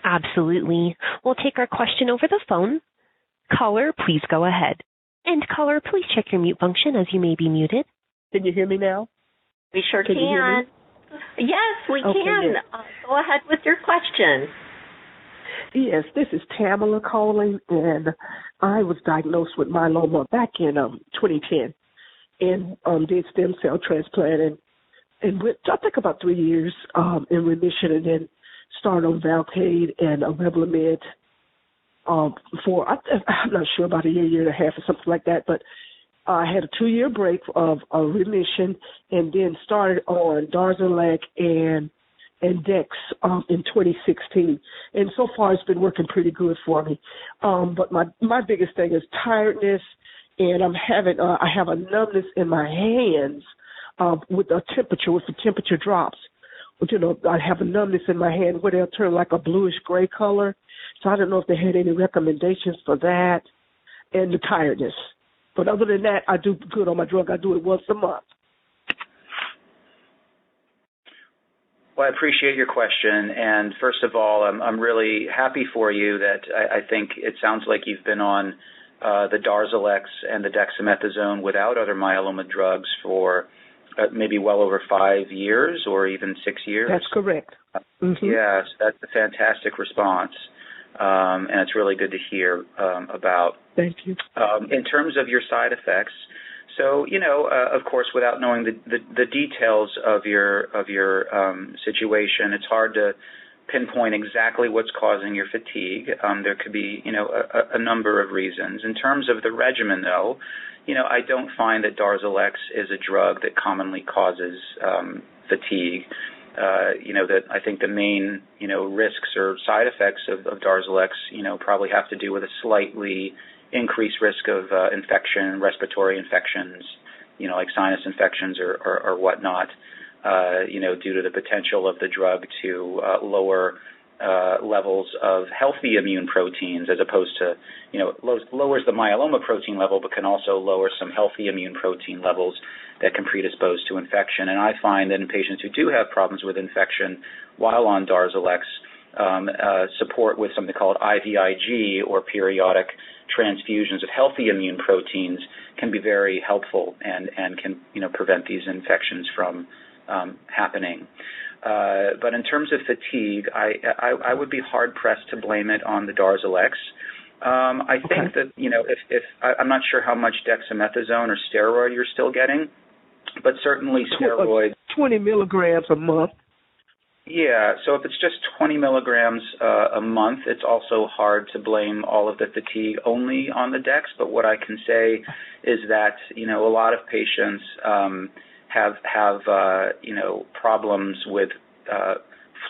Absolutely. We'll take our question over the phone. Caller, please go ahead. And caller, please check your mute function, as you may be muted.
Can you hear me now?
We sure can. Yes, we can. Yes. Go ahead with your question.
Yes, this is Tamala calling, and I was diagnosed with myeloma back in 2010 and did stem cell transplant and went, I think, about 3 years in remission, and then started on Velcade and Revlimid for, I'm not sure, about a year and a half or something like that, but I had a 2-year break of remission and then started on Darzalex and Dex in 2016. And so far it's been working pretty good for me. But my biggest thing is tiredness, and I have a numbness in my hands with the temperature drops. But, I have a numbness in my hand where they'll turn like a bluish-gray color. So I don't know if they had any recommendations for that and the tiredness. But other than that, I do good on my drug. I do it once a month.
Well, I appreciate your question. And first of all, I'm really happy for you that I think it sounds like you've been on the Darzalex and the dexamethasone without other myeloma drugs for maybe well over 5 years or even 6 years.
That's correct. Mm-hmm.
Yes, that's a fantastic response. And it's really good to hear about.
Thank you.
In terms of your side effects, so of course, without knowing the details of your situation, it's hard to pinpoint exactly what's causing your fatigue. There could be a number of reasons. In terms of the regimen, though, I don't find that Darzalex is a drug that commonly causes fatigue. That I think the main, risks or side effects of Darzalex, probably have to do with a slightly increased risk of infection, respiratory infections, like sinus infections or whatnot, due to the potential of the drug to lower levels of healthy immune proteins, as opposed to, lowers the myeloma protein level, but can also lower some healthy immune protein levels that can predispose to infection. And I find that in patients who do have problems with infection while on Darzalex, support with something called IVIG, or periodic transfusions of healthy immune proteins, can be very helpful and can prevent these infections from happening. But in terms of fatigue, I would be hard pressed to blame it on the Darzalex. I think that if I'm not sure how much dexamethasone or steroid you're still getting, but certainly steroids.
20 milligrams a month.
Yeah, so if it's just 20 milligrams a month, it's also hard to blame all of the fatigue only on the Dex. But what I can say is that, a lot of patients have problems with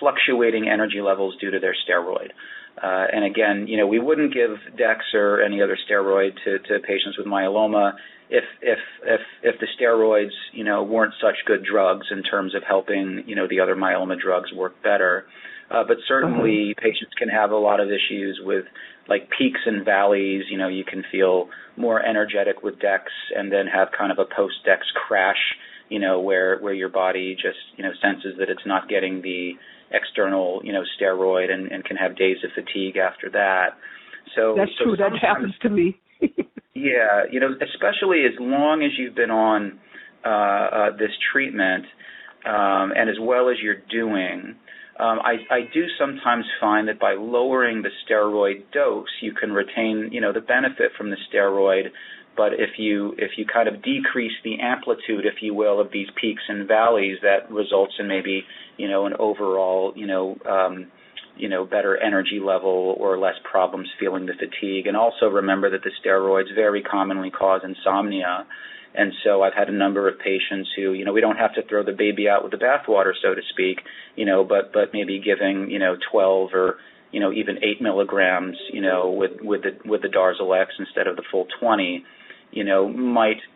fluctuating energy levels due to their steroid. And again, we wouldn't give Dex or any other steroid to patients with myeloma if the steroids, weren't such good drugs in terms of helping, the other myeloma drugs work better. But certainly patients can have a lot of issues with like peaks and valleys. You can feel more energetic with Dex and then have kind of a post-Dex crash, where your body just, senses that it's not getting the external, steroid and can have days of fatigue after that.
That's true. That happens to me.
Yeah, especially as long as you've been on this treatment and as well as you're doing, I do sometimes find that by lowering the steroid dose, you can retain, the benefit from the steroid. But if you kind of decrease the amplitude, if you will, of these peaks and valleys, that results in maybe, an overall, better energy level or less problems feeling the fatigue. And also remember that the steroids very commonly cause insomnia. And so I've had a number of patients who, we don't have to throw the baby out with the bathwater, so to speak, but maybe giving, 12 or, even 8 milligrams, with the Darzalex instead of the full 20,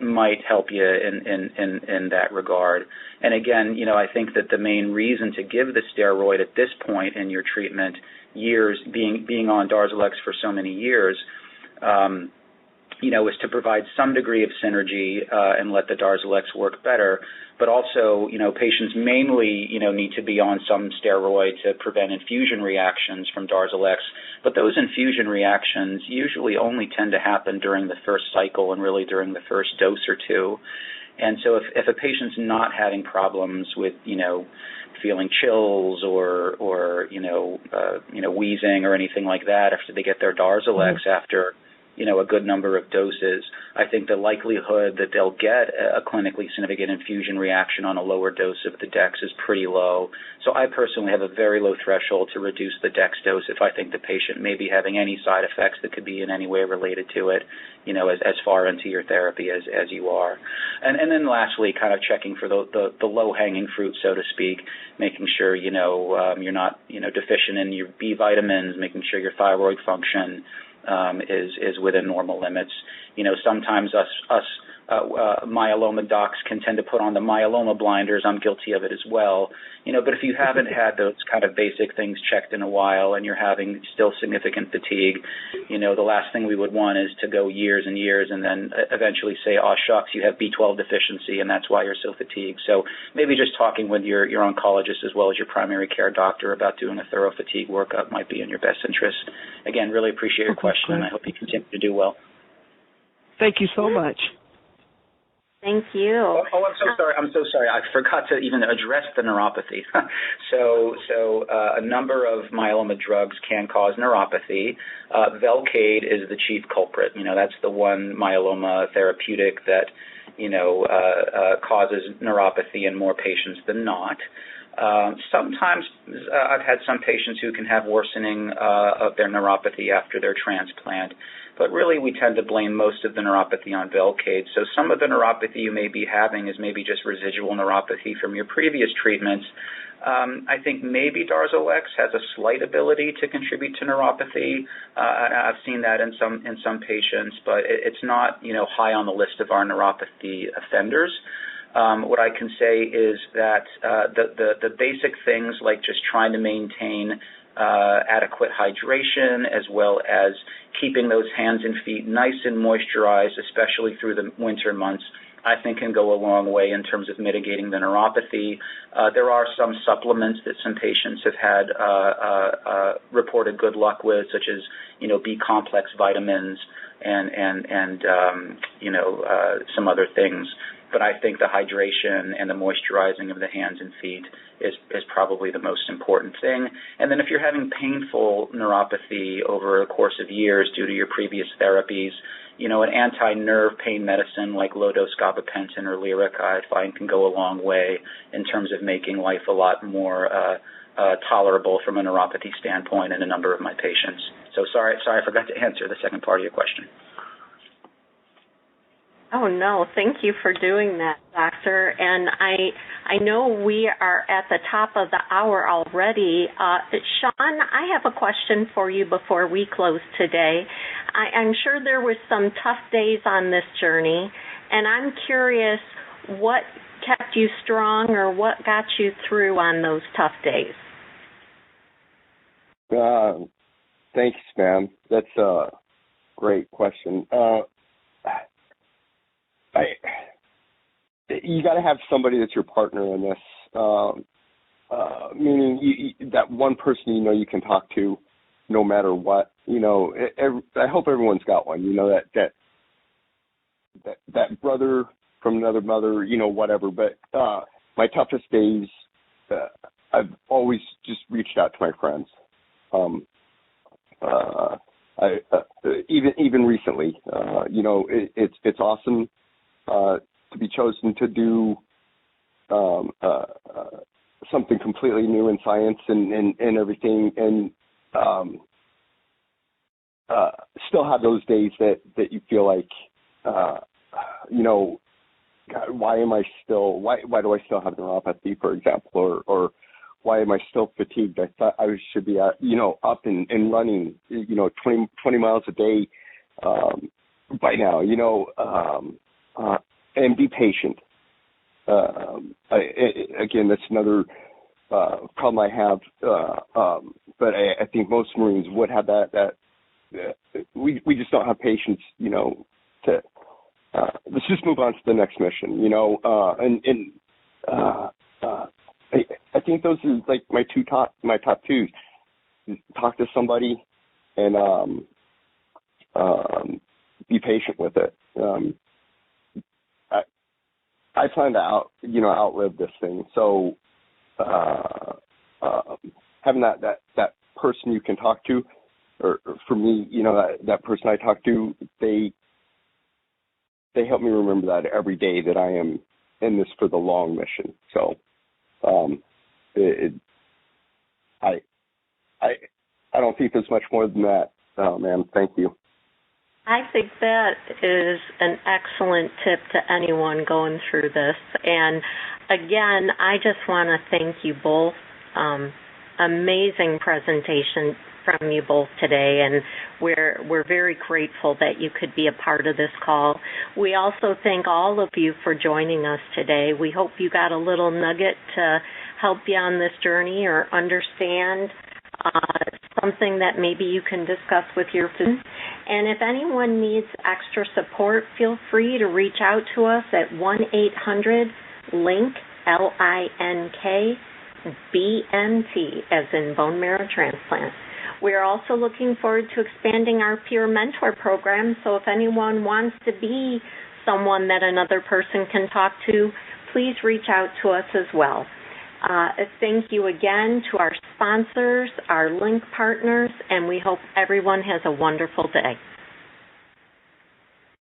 might help you in that regard. And again, I think that the main reason to give the steroid at this point in your treatment, being on Darzalex for so many years, is to provide some degree of synergy and let the Darzalex work better. But also, patients mainly, need to be on some steroid to prevent infusion reactions from Darzalex. But those infusion reactions usually only tend to happen during the first cycle and really during the first dose or two. And so if a patient's not having problems with, feeling chills or wheezing or anything like that after they get their Darzalex after a good number of doses, I think the likelihood that they'll get a clinically significant infusion reaction on a lower dose of the dex is pretty low. So I personally have a very low threshold to reduce the dex dose if I think the patient may be having any side effects that could be in any way related to it, as far into your therapy as you are. And then lastly, kind of checking for the low-hanging fruit, so to speak, making sure, you're not, deficient in your B vitamins, making sure your thyroid function is within normal limits. Sometimes us myeloma docs can tend to put on the myeloma blinders. I'm guilty of it as well. But if you haven't had those kind of basic things checked in a while and you're having still significant fatigue, the last thing we would want is to go years and years and then eventually say, oh, shucks, you have B12 deficiency and that's why you're so fatigued. So maybe just talking with your oncologist as well as your primary care doctor about doing a thorough fatigue workup might be in your best interest. Again, really appreciate your question, and I hope you continue to do well.
Thank you so much.
Thank you.
Oh, I'm so sorry. I forgot to even address the neuropathy. So a number of myeloma drugs can cause neuropathy. Velcade is the chief culprit. That's the one myeloma therapeutic that, causes neuropathy in more patients than not. Sometimes I've had some patients who can have worsening of their neuropathy after their transplant, but really we tend to blame most of the neuropathy on Velcade. So some of the neuropathy you may be having is maybe just residual neuropathy from your previous treatments. I think maybe Darzalex has a slight ability to contribute to neuropathy. I've seen that in some patients, but it's not high on the list of our neuropathy offenders. What I can say is that the basic things like just trying to maintain adequate hydration as well as keeping those hands and feet nice and moisturized, especially through the winter months, I think can go a long way in terms of mitigating the neuropathy. There are some supplements that some patients have had reported good luck with, such as B complex vitamins and some other things. But I think the hydration and the moisturizing of the hands and feet is probably the most important thing. And then if you're having painful neuropathy over a course of years due to your previous therapies, an anti-nerve pain medicine like low-dose gabapentin or Lyrica, I find can go a long way in terms of making life a lot more tolerable from a neuropathy standpoint in a number of my patients. So sorry, I forgot to answer the second part of your question.
Oh, no, thank you for doing that, Doctor. And I know we are at the top of the hour already. Sean, I have a question for you before we close today. I'm sure there were some tough days on this journey, and I'm curious what kept you strong or what got you through on those tough days.
Thanks, ma'am. That's a great question. You got to have somebody that's your partner in this, meaning that one person you can talk to no matter what. I hope everyone's got one. That brother from another mother, whatever. But my toughest days, I've always just reached out to my friends. Even recently, it's awesome. To be chosen to do something completely new in science and everything, and still have those days that you feel like, God, why do I still have neuropathy, for example, or why am I still fatigued? I thought I should be, up and running, 20 miles a day by now, and be patient. Again, that's another problem I have, but I think most Marines would have that we just don't have patience, to let's just move on to the next mission, I think those are like my top twos. Talk to somebody and be patient with it. I plan to outlive this thing. So having that person you can talk to, or for me, that person I talk to, they help me remember that every day that I am in this for the long mission. So I don't think there's much more than that, ma'am. Thank you.
I think that is an excellent tip to anyone going through this. And again, I just want to thank you both. Amazing presentation from you both today, and we're very grateful that you could be a part of this call. We also thank all of you for joining us today. We hope you got a little nugget to help you on this journey or understand something that maybe you can discuss with your physician. And if anyone needs extra support, feel free to reach out to us at 1-800-LINK, LINK, BMT, as in bone marrow transplant. We are also looking forward to expanding our peer mentor program, so if anyone wants to be someone that another person can talk to, please reach out to us as well. Thank you again to our sponsors, our LINK partners, and we hope everyone has a wonderful day.